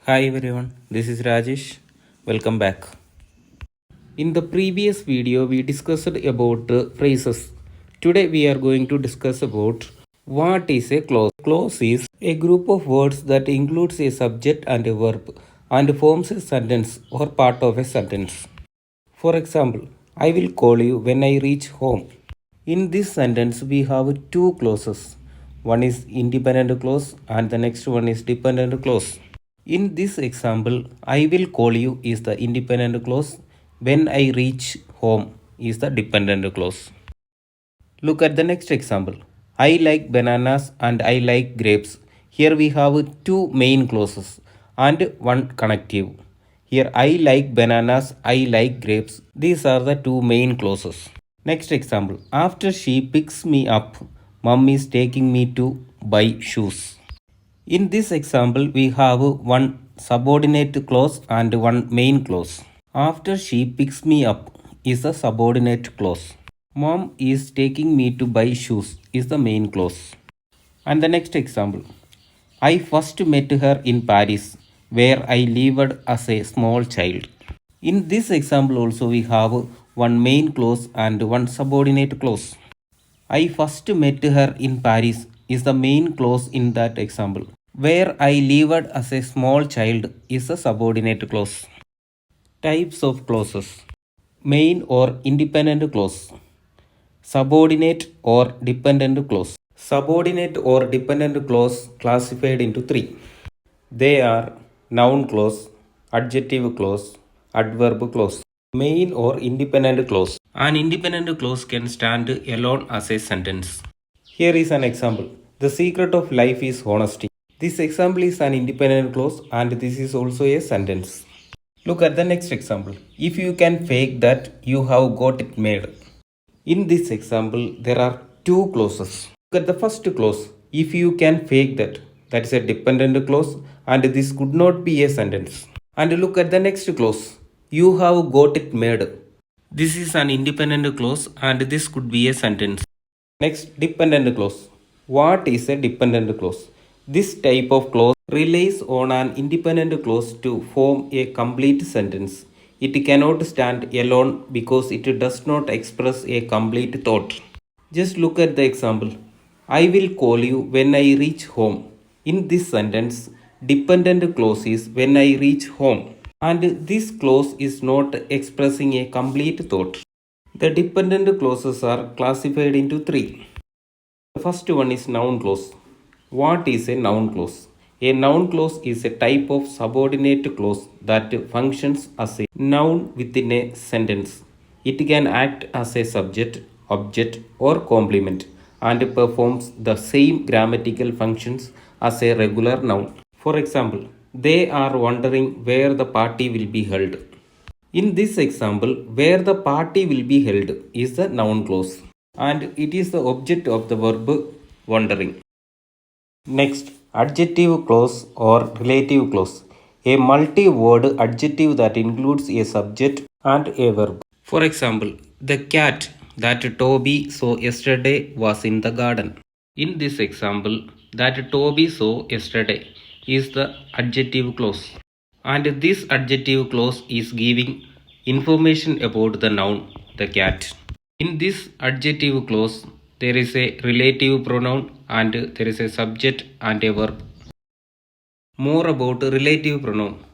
Hi everyone, this is Rajesh. Welcome back. In the previous video, we discussed about phrases. Today, we are going to discuss about what is a clause. Clause is a group of words that includes a subject and a verb and forms a sentence or part of a sentence. For example, I will call you when I reach home. In this sentence, we have two clauses. One is independent clause and the next one is dependent clause. In this example, I will call you is the independent clause. When I reach home is the dependent clause. Look at the next example. I like bananas and I like grapes. Here we have two main clauses and one connective. Here I like bananas, I like grapes. These are the two main clauses. Next example. After she picks me up, mom is taking me to buy shoes. In this example, we have one subordinate clause and one main clause. After she picks me up is the subordinate clause. Mom is taking me to buy shoes is the main clause. And the next example. I first met her in Paris, where I lived as a small child. In this example also we have one main clause and one subordinate clause. I first met her in Paris is the main clause in that example. Where I lived as a small child is a subordinate clause. Types of clauses: main or independent clause, subordinate or dependent clause. Subordinate or dependent clause classified into three. They are noun clause, adjective clause, adverb clause. Main or independent clause. An independent clause can stand alone as a sentence. Here is an example. The secret of life is honesty. This example is an independent clause and this is also a sentence. Look at the next example. If you can fake that, you have got it made. In this example, there are two clauses. Look at the first clause. If you can fake that, that is a dependent clause and this could not be a sentence. And look at the next clause. You have got it made. This is an independent clause and this could be a sentence. Next, dependent clause. What is a dependent clause? This type of clause relies on an independent clause to form a complete sentence. It cannot stand alone because it does not express a complete thought. Just look at the example. I will call you when I reach home. In this sentence, dependent clause is when I reach home. And this clause is not expressing a complete thought. The dependent clauses are classified into three. The first one is noun clause. What is a noun clause? A noun clause is a type of subordinate clause that functions as a noun within a sentence. It can act as a subject, object, or complement and performs the same grammatical functions as a regular noun. For example, they are wondering where the party will be held. In this example, where the party will be held is the noun clause and it is the object of the verb wondering. Next, adjective clause or relative clause. A multi-word adjective that includes a subject and a verb. For example, the cat that Toby saw yesterday was in the garden. In this example, that Toby saw yesterday is the adjective clause. And this adjective clause is giving information about the noun, the cat. In this adjective clause, there is a relative pronoun and there is a subject and a verb. More about relative pronoun.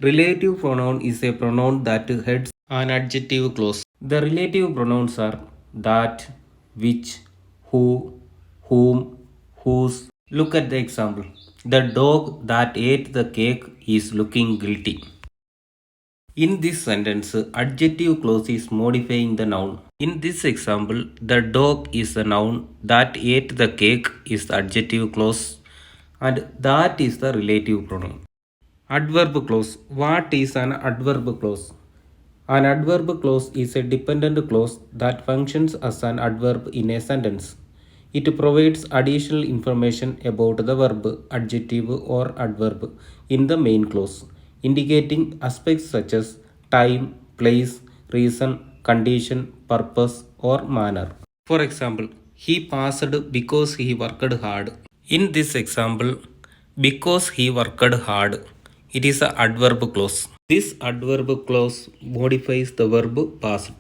Relative pronoun is a pronoun that heads an adjective clause. The relative pronouns are that, which, who, whom, whose. Look at the example. The dog that ate the cake is looking guilty. In this sentence, adjective clause is modifying the noun. In this example, the dog is the noun, that ate the cake is the adjective clause, and that is the relative pronoun. Adverb clause. What is an adverb clause? An adverb clause is a dependent clause that functions as an adverb in a sentence. It provides additional information about the verb, adjective, or adverb in the main clause, indicating aspects such as time, place, reason, condition, purpose, or manner. For example, he passed because he worked hard. In this example, because he worked hard It is a adverb clause. This adverb clause modifies the verb past.